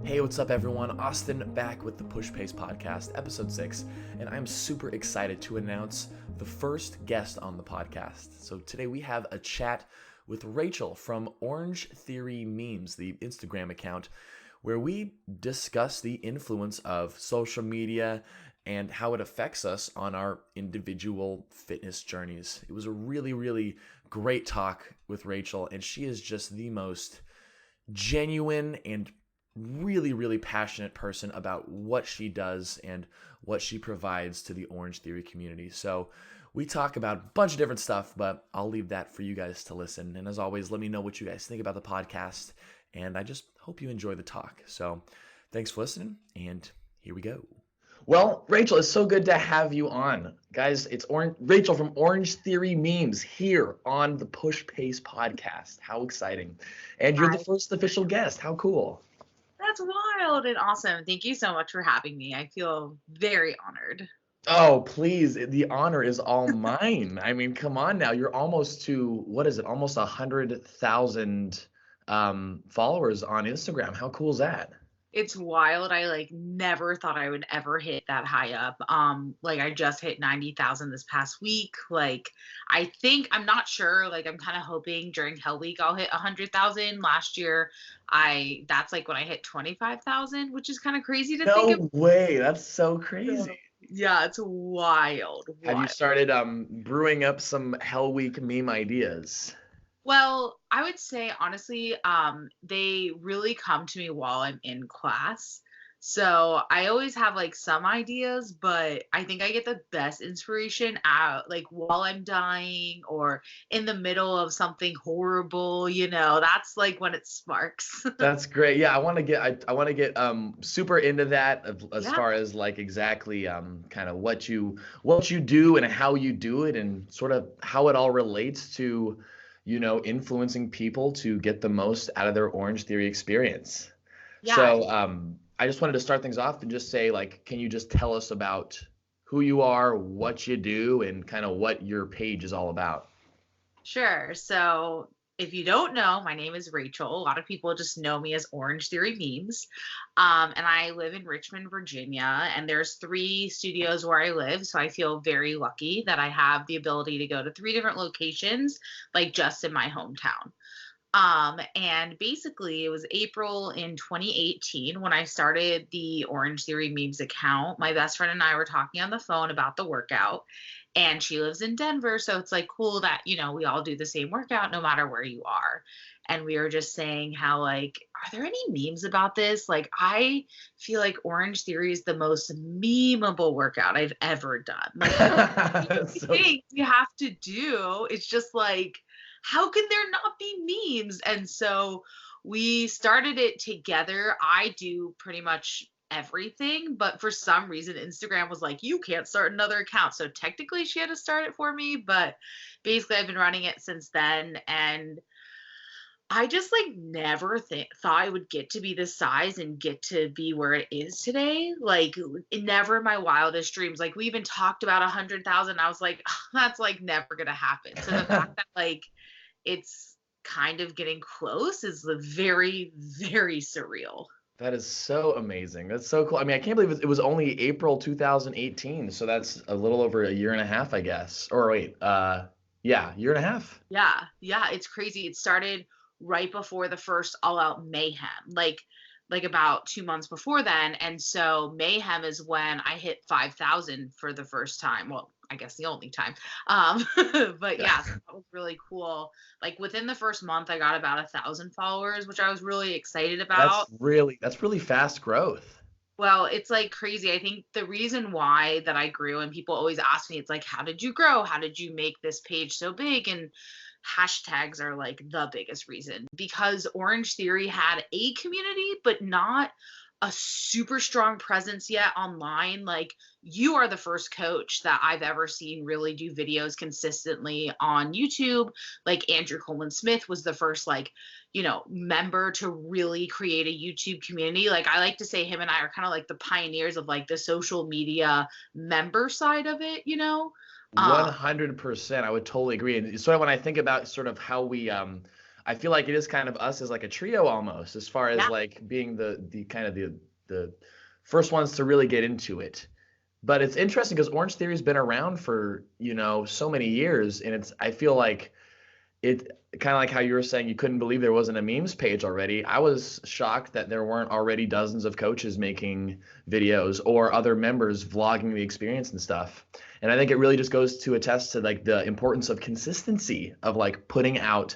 Hey, what's up, everyone? Austin back with the Push Pace Podcast, episode 6, and I'm super excited to announce the first guest on the podcast. So today we have a chat with Rachel from orangetheorymemes, the Instagram account, where we discuss the influence of social media and how it affects us on our individual fitness journeys. It was a really great talk with Rachel, and she is just the most genuine and really passionate person about what she does and what she provides to the Orange Theory community. So we talk about a bunch of different stuff, but I'll leave that for you guys to listen. And as always, let me know what you guys think about the podcast. And I just hope you enjoy the talk. So thanks for listening, and here we go. Well, Rachel, it's so good to have you on. Guys, it's Rachel from orangetheorymemes here on the Push Pace Podcast. How exciting. And you're the first official guest. How cool. That's wild and awesome. Thank you so much for having me. I feel very honored. Oh, please. The honor is all mine. I mean, come on now. You're almost to, what is it? Almost 100,000 followers on Instagram. How cool is that? It's wild. I never thought I would ever hit that high up. I just hit 90,000 this past week. I'm not sure. I'm kind of hoping during Hell Week I'll hit 100,000. Last year, that's when I hit 25,000, which is kind of crazy to think of. No way. That's so crazy. Yeah, it's wild. Have you started brewing up some Hell Week meme ideas? Well, I would say, honestly, they really come to me while I'm in class. So I always have some ideas, but I think I get the best inspiration out while I'm dying or in the middle of something horrible, that's when it sparks. That's great. Yeah, I want to get super into that as far as exactly kind of what you do and how you do it and sort of how it all relates to influencing people to get the most out of their Orange Theory experience. Yeah. So I just wanted to start things off and just say, can you just tell us about who you are, what you do, and kind of what your page is all about? Sure. So if you don't know, my name is Rachel. A lot of people just know me as Orange Theory Memes. And I live in Richmond, Virginia, and there's 3 studios where I live. So I feel very lucky that I have the ability to go to 3 different locations, just in my hometown. And basically it was April in 2018 when I started the Orange Theory Memes account. My best friend and I were talking on the phone about the workout, and she lives in Denver. So it's cool that, we all do the same workout no matter where you are. And we were just saying how are there any memes about this? I feel like Orange Theory is the most memeable workout I've ever done. You have to do. It's just how can there not be memes? And so we started it together. I do pretty much everything, but for some reason Instagram was you can't start another account. So technically she had to start it for me, but basically I've been running it since then. And I just never thought I would get to be this size and get to be where it is today. Never in my wildest dreams. We even talked about 100,000. I was that's never gonna happen. So the fact that it's kind of getting close is very surreal. That is so amazing. That's so cool. I mean, I can't believe it was only April 2018. So that's a little over a year and a half, I guess. Or wait, year and a half. Yeah, it's crazy. It started right before the first All Out Mayhem, about 2 months before then. And so Mayhem is when I hit 5,000 for the first time. Well, I guess the only time. But yeah, so that was really cool. Within the first month, I got about 1,000 followers, which I was really excited about. That's really fast growth. Well, it's crazy. I think the reason why that I grew, and people always ask me, it's how did you grow? How did you make this page so big? And hashtags are the biggest reason, because Orange Theory had a community, but not a super strong presence yet online. You are the first coach that I've ever seen really do videos consistently on YouTube. Andrew Coleman Smith was the first member to really create a YouTube community. I like to say him and I are kind of the pioneers of the social media member side of it, 100%. I would totally agree. And sort of when I think about sort of how we I feel like it is kind of us as like a trio almost, as far as Yeah. like being the kind of the first ones to really get into it. But it's interesting because Orange Theory's been around for, so many years, and I feel like it kind of like how you were saying you couldn't believe there wasn't a memes page already. I was shocked that there weren't already dozens of coaches making videos or other members vlogging the experience and stuff. And I think it really just goes to attest to like the importance of consistency of like putting out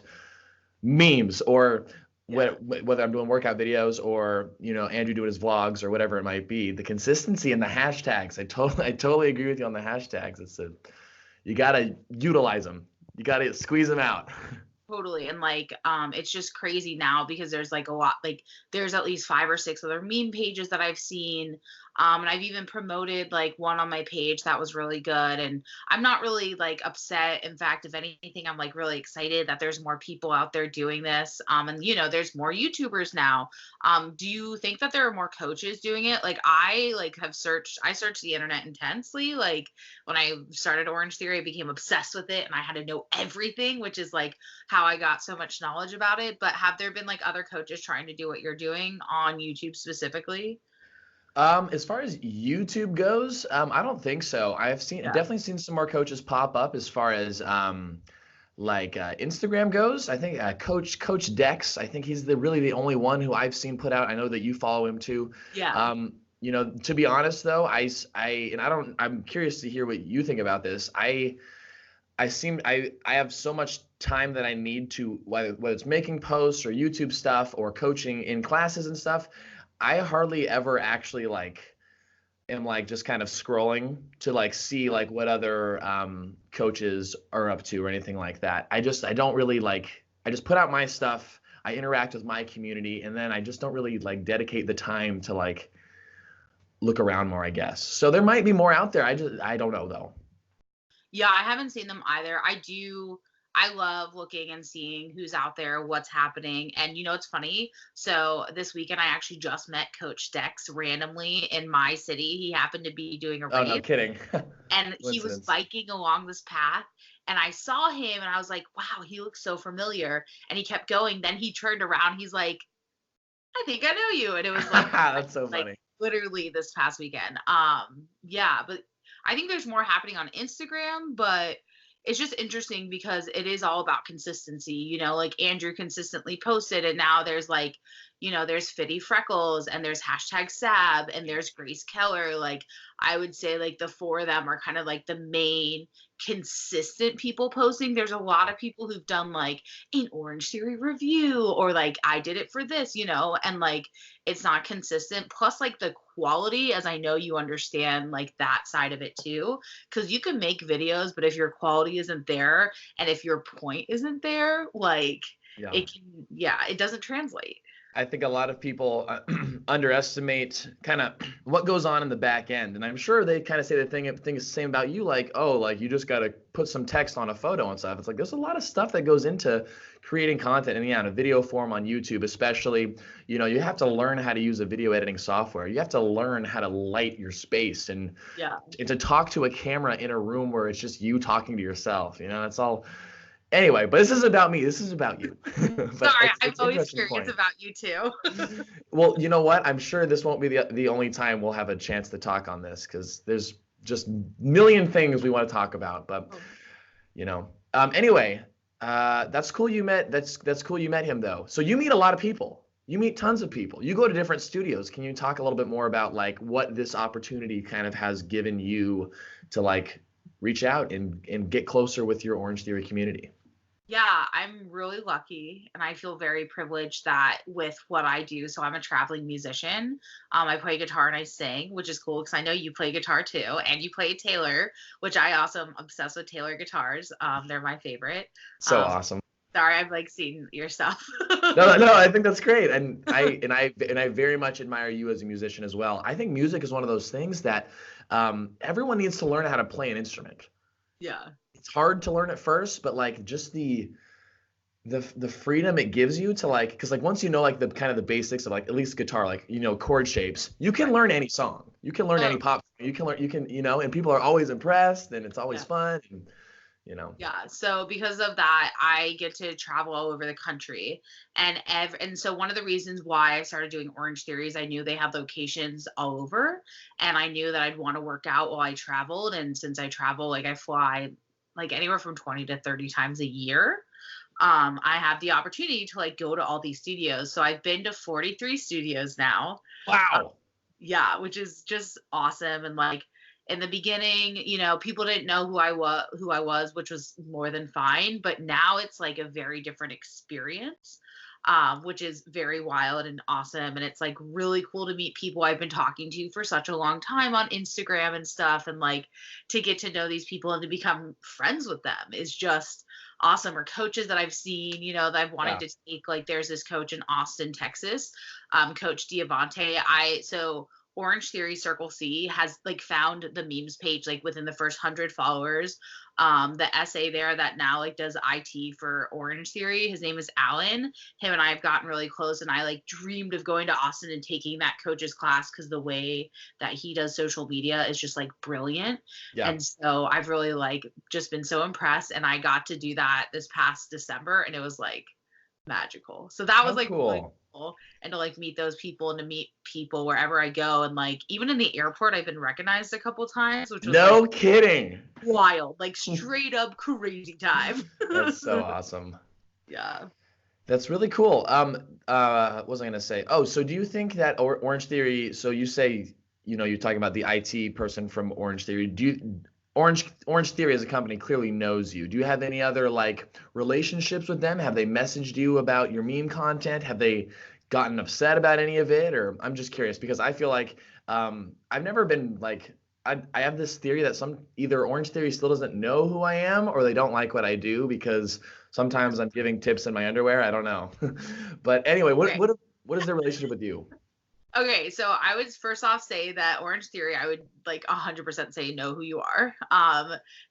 memes or Yeah. whether I'm doing workout videos or Andrew doing his vlogs or whatever it might be. The consistency and the hashtags. I totally agree with you on the hashtags. You gotta utilize them. You gotta squeeze them out. Totally. And like it's just crazy now because there's like a lot, like there's at least 5 or 6 other meme pages that I've seen. And I've even promoted like one on my page that was really good. And I'm not really like upset. In fact, if anything, I'm like really excited that there's more people out there doing this. And there's more YouTubers now. Do you think that there are more coaches doing it? Like I searched the internet intensely. Like when I started Orange Theory, I became obsessed with it and I had to know everything, which is like how I got so much knowledge about it. But have there been like other coaches trying to do what you're doing on YouTube specifically? As far as YouTube goes, I don't think so. I've seen Yeah. definitely seen some more coaches pop up as far as Instagram goes. I think Coach Dex. I think he's really the only one who I've seen put out. I know that you follow him too. Yeah. To be honest though, and I don't. I'm curious to hear what you think about this. I have so much time that I need to, whether it's making posts or YouTube stuff or coaching in classes and stuff. I hardly ever actually am just kind of scrolling to see what other coaches are up to or anything like that. I don't really I just put out my stuff. I interact with my community, and then I just don't really dedicate the time to look around more, I guess. So there might be more out there. I don't know though. Yeah, I haven't seen them either. I love looking and seeing who's out there, what's happening. And it's funny. So this weekend, I actually just met Coach Dex randomly in my city. He happened to be doing a Oh, no race kidding. and he was Coincidence. biking along this path. And I saw him and I was like, wow, he looks so familiar. And he kept going. Then he turned around. He's like, I think I know you. And it was That's so like funny. literally this past weekend. Yeah, but I think there's more happening on Instagram, but it's just interesting because it is all about consistency. Like Andrew consistently posted, and now there's there's Fitty Freckles and there's hashtag Sab and there's Grace Keller. Like I would say like the four of them are kind of like the main consistent people posting. There's a lot of people who've done like an Orange Theory review or like I did it for this, and like it's not consistent. Plus like the quality, as I know you understand like that side of it too, because you can make videos, but if your quality isn't there and if your point isn't there, like Yeah. it doesn't translate. I think a lot of people underestimate kind of what goes on in the back end, and I'm sure they kind of say the thing is the same about you, like, oh, like you just got to put some text on a photo and stuff. It's like there's a lot of stuff that goes into creating content, and yeah, in a video form on YouTube, especially, you have to learn how to use a video editing software. You have to learn how to light your space Yeah. and to talk to a camera in a room where it's just you talking to yourself. It's all. Anyway, but this is about me. This is about you. But Sorry, I'm it's an always interesting curious point. about you too. Well, you know what? I'm sure this won't be the only time we'll have a chance to talk on this because there's just a million things we want to talk about. But anyway, that's cool. That's cool. You met him though. So you meet a lot of people. You meet tons of people. You go to different studios. Can you talk a little bit more about what this opportunity kind of has given you to reach out and get closer with your Orange Theory community? Yeah, I'm really lucky and I feel very privileged that with what I do, so I'm a traveling musician. I play guitar and I sing, which is cool because I know you play guitar too, and you play Taylor, which I also am obsessed with Taylor guitars. They're my favorite. So Um, awesome. Sorry, I've like seen your stuff. No, I think that's great, and I very much admire you as a musician as well. I think music is one of those things that everyone needs to learn how to play an instrument. Yeah. It's hard to learn at first, but just the freedom it gives you to because once you know the kind of the basics of at least guitar, chord shapes, you can Right. learn any song. You can learn Oh, any pop. You can learn and people are always impressed and it's always yeah. fun. And you know? Yeah, so because of that, I get to travel all over the country, and so one of the reasons why I started doing Orange Theory is I knew they had locations all over, and I knew that I'd want to work out while I traveled. And since I travel, like I fly like anywhere from 20 to 30 times a year, I have the opportunity to like go to all these studios. So I've been to 43 studios now. Wow. Yeah, which is just awesome. And like in the beginning, people didn't know who I was, which was more than fine. But now it's like a very different experience, which is very wild and awesome. And it's like really cool to meet people I've been talking to for such a long time on Instagram and stuff, and like to get to know these people and to become friends with them is just awesome. Or coaches that I've seen, that I've wanted Yeah. to take. Like there's this coach in Austin, Texas, Coach Diavante. So Orange Theory Circle C has like found the memes page like within the first 100 followers. The essay there that now like does IT for Orange Theory, his name is Alan. Him and I have gotten really close, and I like dreamed of going to Austin and taking that coach's class because the way that he does social media is just like brilliant. Yeah. And so I've really like just been so impressed, and I got to do that this past December, and it was like magical. So that was How like really cool. cool. And to like meet those people and to meet people wherever I go. And like even in the airport, I've been recognized a couple times, which was like No kidding. wild, like straight up crazy time. That's so awesome. Yeah. That's really cool. What was I gonna say? Oh, so do you think that Orange Theory? So you say, you're talking about the IT person from Orange Theory. Orange Theory as a company clearly knows you. Do you have any other like relationships with them? Have they messaged you about your meme content? Have they gotten upset about any of it? Or I'm just curious because I feel like I've never been like I have this theory that either Orange Theory still doesn't know who I am or they don't like what I do because sometimes I'm giving tips in my underwear. I don't know. But anyway, Okay. what is their relationship with you? Okay, so I would first off say that Orange Theory, I would like 100% say know who you are.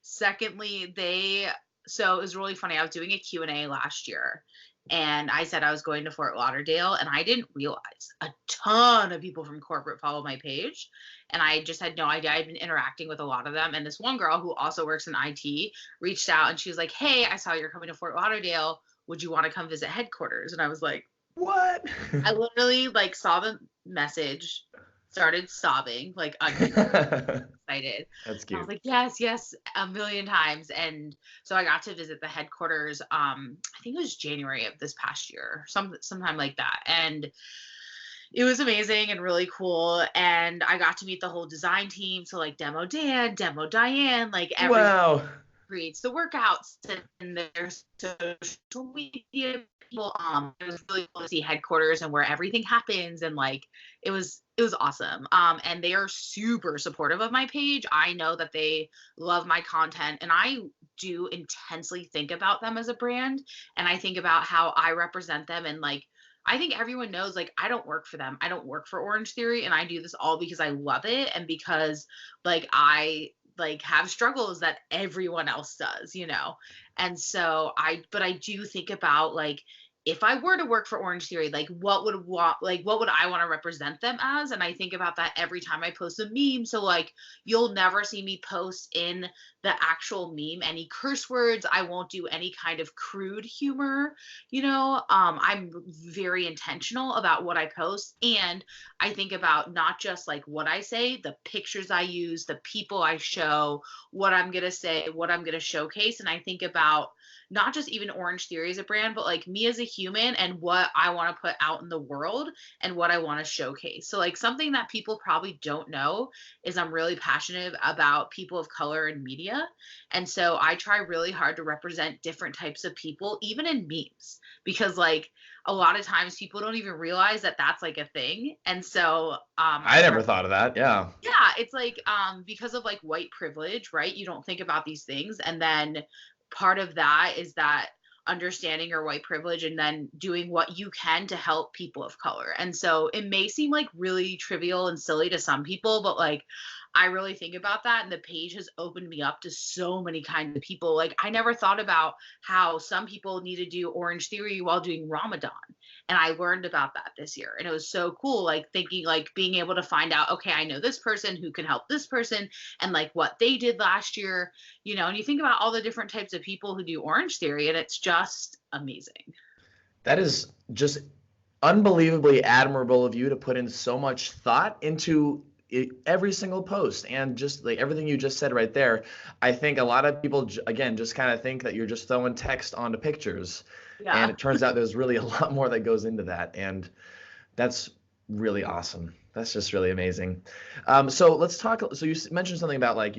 Secondly, so it was really funny. I was doing a Q&A last year, and I said I was going to Fort Lauderdale, and I didn't realize a ton of people from corporate follow my page, and I just had no idea. I'd been interacting with a lot of them, and this one girl who also works in IT reached out, and she was like, "Hey, I saw you're coming to Fort Lauderdale. Would you want to come visit headquarters?" And I was like, What? I literally like saw the message, started sobbing, like excited. That's I was cute. like, yes, yes, a million times. And so I got to visit the headquarters. I think it was January of this past year, sometime like that. And it was amazing and really cool. And I got to meet the whole design team. So like Demo Dan, Demo Diane, like everyone Wow. creates the workouts and their social media people. It was really cool to see headquarters and where everything happens, and like it was awesome. And they are super supportive of my page. I know that they love my content, and I do intensely think about them as a brand, and I think about how I represent them. And like I think everyone knows, like, I don't work for them. I don't work for Orange Theory, and I do this all because I love it and because like I like have struggles that everyone else does. And so I do think about like if I were to work for Orange Theory, like what would I want to represent them as? And I think about that every time I post a meme. So like you'll never see me post in the actual meme any curse words. I won't do any kind of crude humor. I'm very intentional about what I post, and I think about not just like what I say, the pictures I use, the people I show, what I'm going to say, what I'm going to showcase. And I think about not just even Orange Theory as a brand, but like me as a human and what I want to put out in the world and what I want to showcase. So, like, something that people probably don't know is I'm really passionate about people of color in media. And so I try really hard to represent different types of people, even in memes, because like a lot of times people don't even realize that that's like a thing. And so I I try. never thought of that. Yeah. Yeah, it's like because of like white privilege, right? You don't think about these things. And then part of that is that understanding your white privilege and then doing what you can to help people of color. And so it may seem like really trivial and silly to some people, but like I really think about that, and the page has opened me up to so many kinds of people. Like I never thought about how some people need to do Orange Theory while doing Ramadan. And I learned about that this year. And it was so cool, like thinking, like being able to find out, okay, I know this person who can help this person and like what they did last year, and you think about all the different types of people who do Orange Theory, and it's just amazing. That is just unbelievably admirable of you to put in so much thought into every single post, and just like everything you just said right there. I think a lot of people again just kind of think that you're just throwing text onto pictures, and Yeah. it turns out there's really a lot more that goes into that, and that's really awesome. That's just really amazing. So let's talk. So you mentioned something about like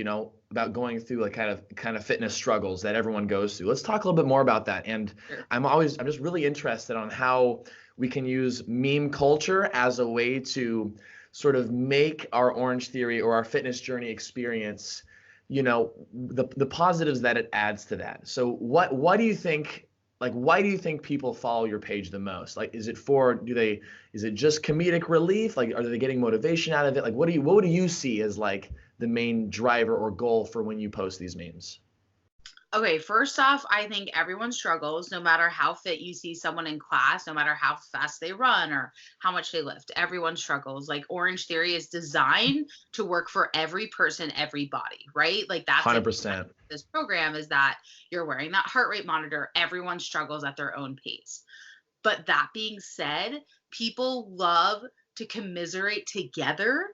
about going through like kind of fitness struggles that everyone goes through. Let's talk a little bit more about that. And Sure. I'm just really interested on how we can use meme culture as a way to sort of make our Orange Theory or our fitness journey experience, the positives that it adds to that. So what do you think? Like, why do you think people follow your page the most? Like, is it just comedic relief? Like, are they getting motivation out of it? Like, what do you see as like the main driver or goal for when you post these memes? Okay, first off, I think everyone struggles no matter how fit you see someone in class, no matter how fast they run or how much they lift. Everyone struggles. Like Orange Theory is designed to work for every person, every body, right? Like that's it. 100%. This program is that you're wearing that heart rate monitor. Everyone struggles at their own pace. But that being said, people love to commiserate together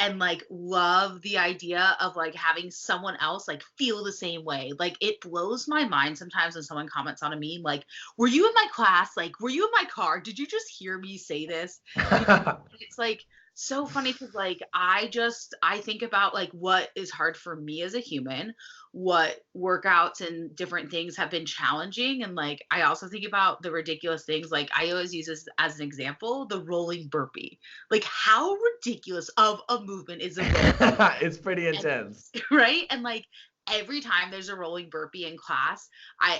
and like love the idea of like having someone else like feel the same way. Like it blows my mind sometimes when someone comments on a meme like, were you in my class? Like, were you in my car? Did you just hear me say this? It's like so funny because like I think about like what is hard for me as a human, what workouts and different things have been challenging, and like I also think about the ridiculous things. Like I always use this as an example, the rolling burpee. Like how ridiculous of a movement is a rolling It's pretty and intense. right? And like every time there's a rolling burpee in class,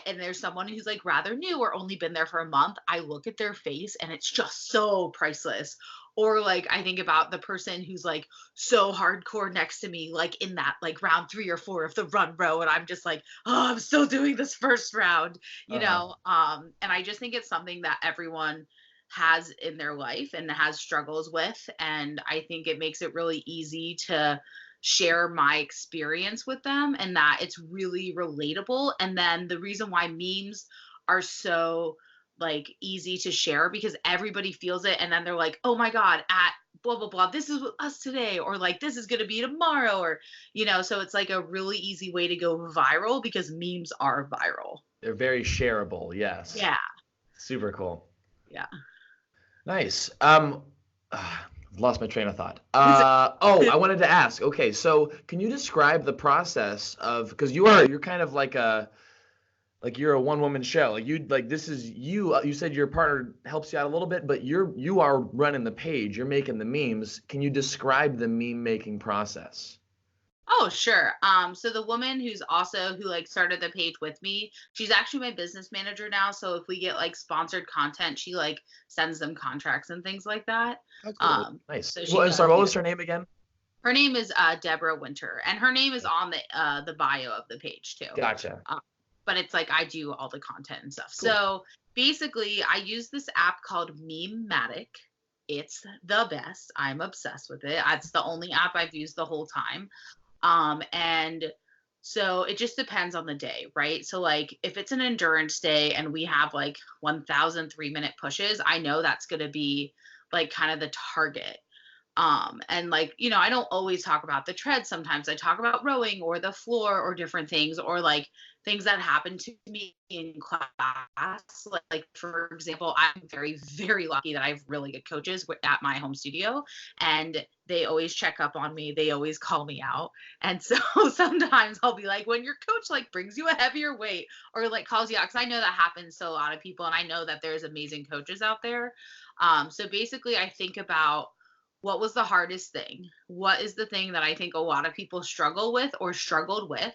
and there's someone who's like rather new or only been there for a month, I look at their face and it's just so priceless. Or like I think about the person who's like so hardcore next to me, like in that like round 3 or 4 of the run row, and I'm just like, oh, I'm still doing this first round, Uh-huh. and I just think it's something that everyone has in their life and has struggles with, and I think it makes it really easy to share my experience with them and that it's really relatable. And then the reason why memes are so like easy to share because everybody feels it, and then they're like, oh my god, at blah blah blah, this is with us today, or like this is going to be tomorrow, or so it's like a really easy way to go viral because memes are viral. They're very shareable. Yes. Yeah. Super cool. Yeah. Nice. I've lost my train of thought. Oh, I wanted to ask. Okay, so can you describe the process of, because you're kind of like you're a one woman show. This is you. You said your partner helps you out a little bit, but you are running the page. You're making the memes. Can you describe the meme making process? Oh, sure. So the woman who like started the page with me, she's actually my business manager now. So if we get like sponsored content, she like sends them contracts and things like that. Oh, cool. Um, Nice. so she Well, does sorry, what do was that. her name again? Her name is Deborah Winter, and her name is on the bio of the page too. Gotcha. But it's like I do all the content and stuff. Cool. So basically, I use this app called Memematic. It's the best. I'm obsessed with it. It's the only app I've used the whole time. And so it just depends on the day, right? So like if it's an endurance day and we have like 1,003-minute pushes, I know that's going to be like kind of the target. And like, I don't always talk about the tread. Sometimes I talk about rowing or the floor or different things, or like things that happen to me in class. Like for example, I'm very, very lucky that I have really good coaches at my home studio, and they always check up on me. They always call me out. And so sometimes I'll be like, when your coach like brings you a heavier weight or like calls you out, because I know that happens to a lot of people, and I know that there's amazing coaches out there. So basically I think about, what was the hardest thing? What is the thing that I think a lot of people struggle with or struggled with?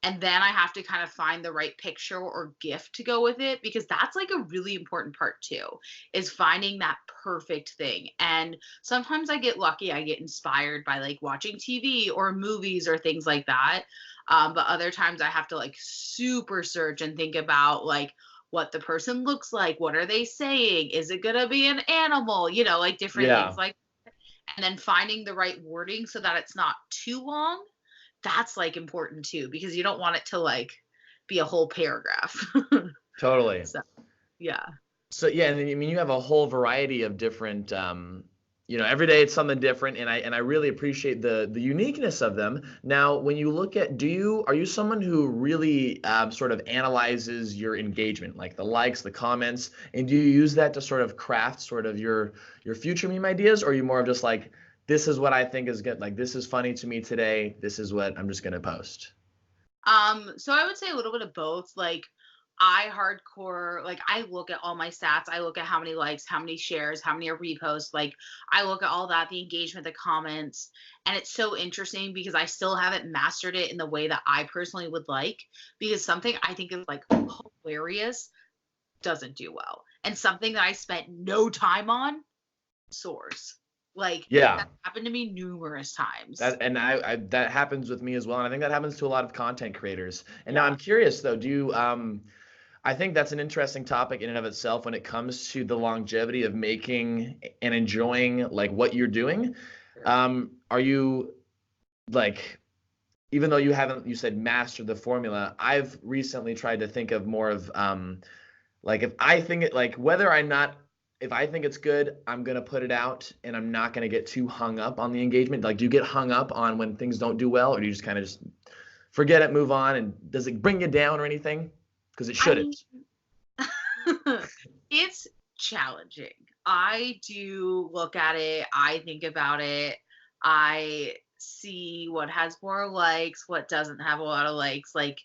And then I have to kind of find the right picture or gift to go with it, because that's like a really important part too, is finding that perfect thing. And sometimes I get lucky, I get inspired by like watching TV or movies or things like that. But other times I have to like super search and think about like what the person looks like, what are they saying, is it going to be an animal, like different things Yeah. like, and then finding the right wording so that it's not too long. That's like important too, because you don't want it to like be a whole paragraph. Totally. So yeah. So yeah, and I mean you have a whole variety of different every day it's something different, and I really appreciate the uniqueness of them. Now, when you look at are you someone who really sort of analyzes your engagement, like the likes, the comments, and do you use that to sort of craft sort of your future meme ideas, or are you more of just like, this is what I think is good, like this is funny to me today, this is what I'm just gonna post? So I would say a little bit of both. Like I hardcore, like I look at all my stats. I look at how many likes, how many shares, how many are reposts. Like I look at all that, the engagement, the comments, and it's so interesting because I still haven't mastered it in the way that I personally would like. Because something I think is like hilarious doesn't do well, and something that I spent no time on soars. Like Yeah. that happened to me numerous times. That and I that happens with me as well, and I think that happens to a lot of content creators. And now Yeah. I'm curious though, do you I think that's an interesting topic in and of itself when it comes to the longevity of making and enjoying like what you're doing. Are you like, even though you said master the formula, I've recently tried to think of more of like if I think it, like whether or not, if I think it's good, I'm gonna put it out and I'm not gonna get too hung up on the engagement. Like, do you get hung up on when things don't do well, or do you just kind of just forget it, move on, and does it bring you down or anything? Because it I mean, shouldn't. it's challenging. I do look at it, I think about it, I see what has more likes, what doesn't have a lot of likes. Like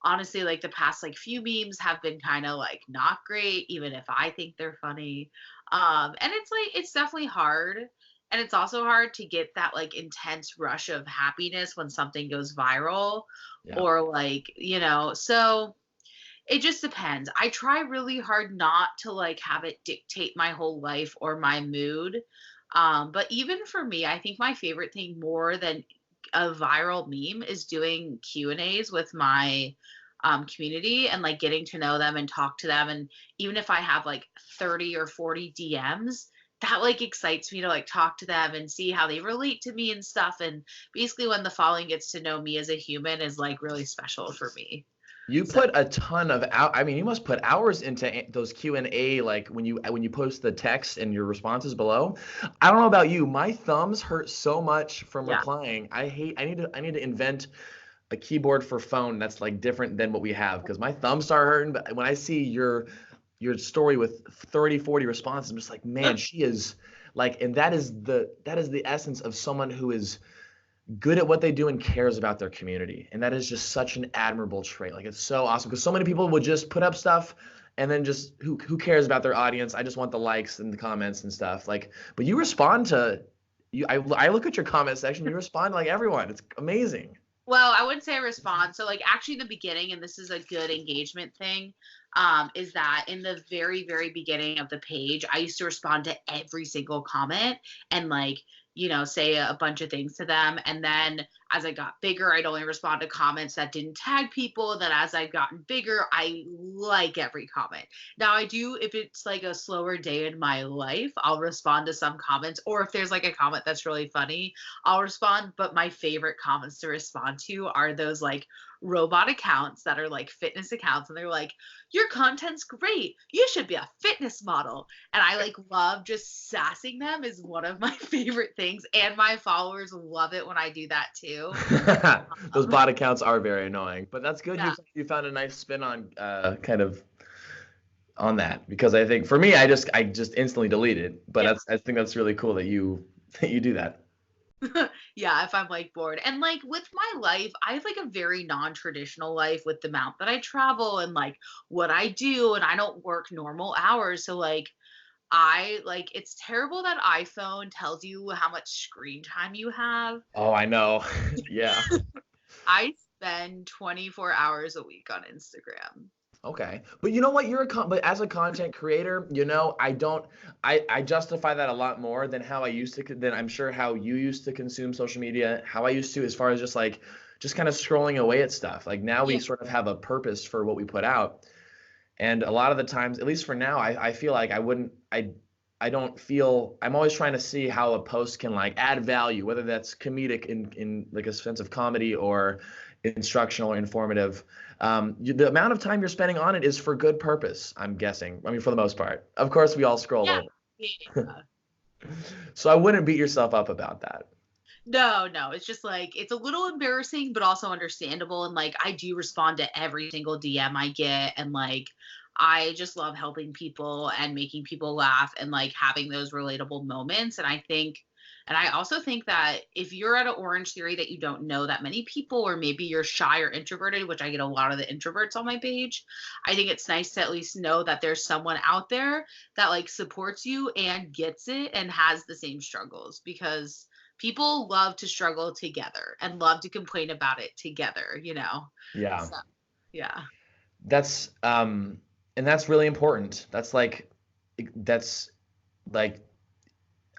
honestly, like the past like few memes have been kind of like not great, even if I think they're funny. And it's like it's definitely hard. And it's also hard to get that like intense rush of happiness when something goes viral, Yeah. or like, so it just depends. I try really hard not to like have it dictate my whole life or my mood. But even for me, I think my favorite thing more than a viral meme is doing Q&As with my community, and like getting to know them and talk to them. And even if I have like 30 or 40 DMs, that like excites me to like talk to them and see how they relate to me and stuff. And basically when the following gets to know me as a human is like really special for me. You So put a ton of I mean, you must put hours into those Q&A, like when you post the text and your responses below. I don't know about you, my thumbs hurt so much from yeah. replying. I need to invent a keyboard for phone that's like different than what we have, because my thumbs start hurting. But when I see your story with 30, 40 responses, I'm just like, man, she is like, and that is the essence of someone who is good at what they do and cares about their community. And that is just such an admirable trait. Like, it's so awesome, because so many people would just put up stuff and then just who cares about their audience? I just want the likes and the comments and stuff. Like, but you respond to you. I look at your comment section. You respond to like everyone. It's amazing. Well, I wouldn't say I respond. So, like, actually, in the beginning, and this is a good engagement thing, is that in the very, very beginning of the page, I used to respond to every single comment and, like, say a bunch of things to them. And then as I got bigger, I'd only respond to comments that didn't tag people. Then as I've gotten bigger, I like every comment. Now, I do, if it's like a slower day in my life, I'll respond to some comments. Or if there's like a comment that's really funny, I'll respond. But my favorite comments to respond to are those like robot accounts that are like fitness accounts. And they're like, your content's great. You should be a fitness model. And I like love just sassing them is one of my favorite things. And my followers love it when I do that too. Those bot accounts are very annoying, but that's good. Yeah. You found a nice spin on kind of on that, because I think for me, I just instantly delete it. But Yeah. I think that's really cool that you do that. Yeah, if I'm like bored. And like with my life, I have like a very non-traditional life with the amount that I travel and like what I do, and I don't work normal hours. So like I like it's terrible that iPhone tells you how much screen time you have. Oh, I know. Yeah. I spend 24 hours a week on Instagram. Okay. But you know what? But as a content creator, I justify that a lot more than how I used to, than I'm sure how you used to consume social media, how I used to, as far as just kind of scrolling away at stuff. Like now we Yeah. sort of have a purpose for what we put out. And a lot of the times, at least for now, I feel like I don't feel, I'm always trying to see how a post can like add value, whether that's comedic in like a sense of comedy or instructional or informative. The amount of time you're spending on it is for good purpose, I'm guessing. I mean, for the most part. Of course, we all scroll Yeah. over. Yeah. So I wouldn't beat yourself up about that. No, no, it's just like it's a little embarrassing, but also understandable. And like I do respond to every single DM I get, and like I just love helping people and making people laugh and like having those relatable moments. And I also think that if you're at an Orange Theory that you don't know that many people, or maybe you're shy or introverted, which I get a lot of the introverts on my page, I think it's nice to at least know that there's someone out there that like supports you and gets it and has the same struggles, because people love to struggle together and love to complain about it together. Yeah. So, yeah. That's and that's really important. That's like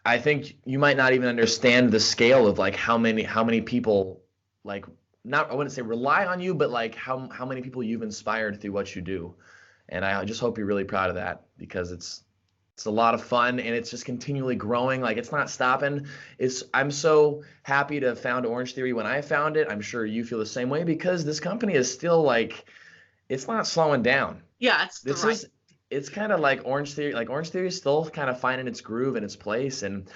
I think you might not even understand the scale of like how many people like not I wouldn't say rely on you, but like how many people you've inspired through what you do. And I just hope you're really proud of that because it's a lot of fun and it's just continually growing. Like it's not stopping. I'm so happy to have found Orange Theory when I found it. I'm sure you feel the same way because this company is still like it's not slowing down. Yeah, it's the This right. is it's kind of like Orange Theory. Like Orange Theory is still kind of finding its groove and its place, and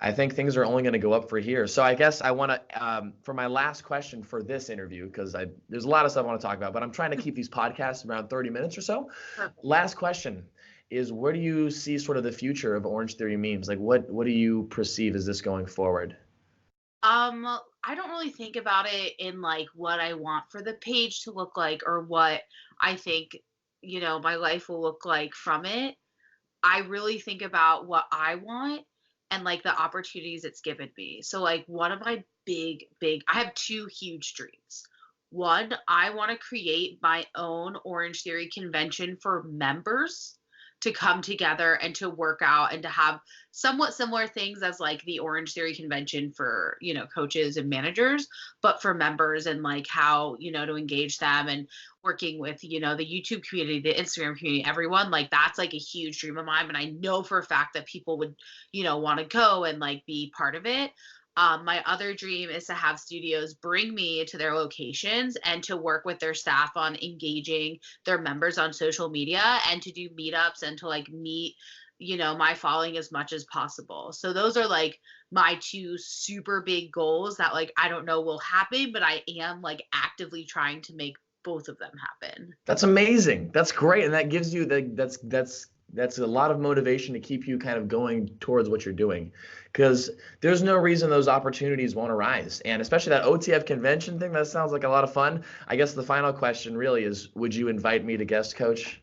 I think things are only going to go up for here. So I guess I want to, for my last question for this interview, because there's a lot of stuff I want to talk about, but I'm trying to keep these podcasts around 30 minutes or so. Perfect. Last question is, where do you see sort of the future of Orange Theory memes? Like, what do you perceive as this going forward? I don't really think about it in like what I want for the page to look like, or what I think, my life will look like from it. I really think about what I want and like the opportunities it's given me. So like one of my I have two huge dreams. One, I want to create my own Orange Theory convention for members to come together and to work out and to have somewhat similar things as like the Orange Theory convention for, coaches and managers, but for members, and like how, to engage them, and working with, the YouTube community, the Instagram community, everyone. Like that's like a huge dream of mine. And I know for a fact that people would, want to go and like be part of it. My other dream is to have studios bring me to their locations and to work with their staff on engaging their members on social media, and to do meetups and to like meet, my following as much as possible. So those are like my two super big goals that like I don't know will happen, but I am like actively trying to make both of them happen. That's amazing. That's great, and that gives you that's a lot of motivation to keep you kind of going towards what you're doing, because there's no reason those opportunities won't arise, and especially that OTF convention thing. That sounds like a lot of fun. I guess the final question really is, would you invite me to guest coach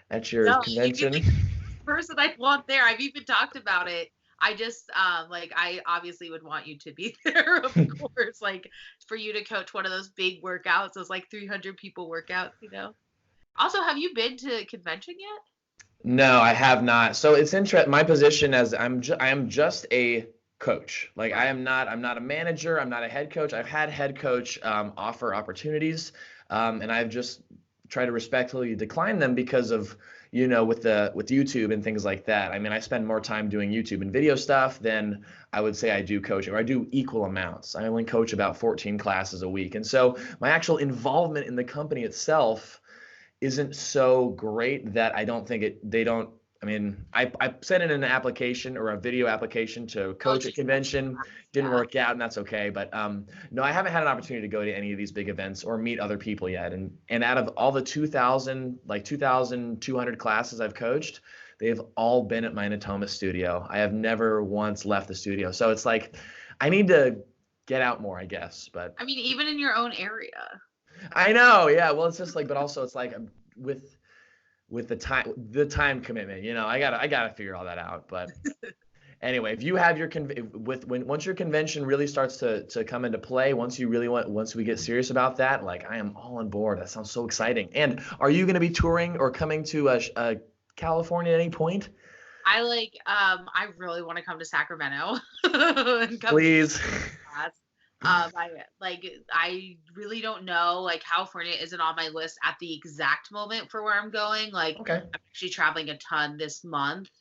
at your No, you'd be convention? the person I want there. I've even talked about it. I just like I obviously would want you to be there, of course, like for you to coach one of those big workouts, those like 300 people workouts. Also, have you been to a convention yet? No, I have not. So it's interesting. My position as I am just a coach. Like Right. I'm not a manager. I'm not a head coach. I've had head coach offer opportunities, and I've just tried to respectfully decline them because of with YouTube and things like that. I mean, I spend more time doing YouTube and video stuff than I would say I do coaching, or I do equal amounts. I only coach about 14 classes a week, and so my actual involvement in the company itself isn't so great that I don't think they don't. I mean, I sent in an application or a video application to Oh, coach a to convention, didn't yeah. work out, and that's okay. But no, I haven't had an opportunity to go to any of these big events or meet other people yet. And out of all the 2,200 classes I've coached, they've all been at my Natoma studio. I have never once left the studio. So it's like I need to get out more, I guess. But I mean, even in your own area. I know, yeah. Well, it's just like, but also it's like with with the time commitment, I gotta figure all that out. But Anyway, if you have your once your convention really starts to come into play, once we get serious about that, like I am all on board. That sounds so exciting. And are you going to be touring or coming to California at any point? I really want to come to Sacramento and come to Please. class. I really don't know. Like California isn't on my list at the exact moment for where I'm going. Like Okay. I'm actually traveling a ton this month.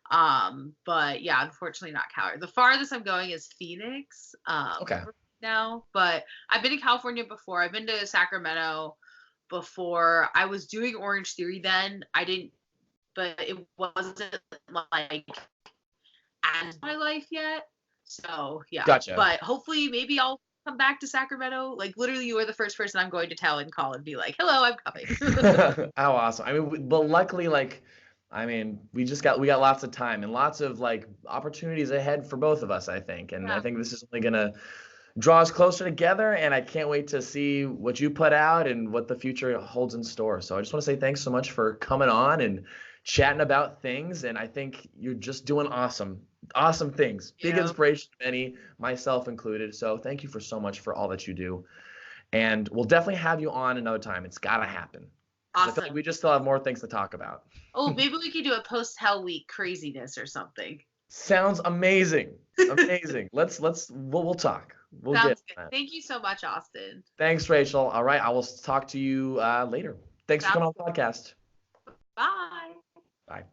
But yeah, unfortunately not Cali. The farthest I'm going is Phoenix. Okay. Now, but I've been to California before. I've been to Sacramento before. I was doing Orange Theory then. I didn't, but it wasn't like as my life yet. So yeah, Gotcha. but hopefully maybe I'll come back to Sacramento. Like literally, you are the first person I'm going to tell and call and be like, "Hello, I'm coming." How awesome. I mean, but luckily, like, I mean, we got lots of time and lots of like opportunities ahead for both of us, I think. And I think this is only gonna draw us closer together, and I can't wait to see what you put out and what the future holds in store. So I just want to say thanks so much for coming on and chatting about things, and I think you're just doing awesome things. Big inspiration to many, myself included. So thank you for so much for all that you do, and we'll definitely have you on another time. It's got to happen. Awesome. I feel like we just still have more things to talk about. Oh, maybe we could do a post Hell Week craziness or something. Sounds amazing. Amazing. We'll talk. We'll Sounds get good. Thank you so much, Austin. Thanks, Rachel. All right, I will talk to you later. Thanks for coming on the podcast. Bye. Bye.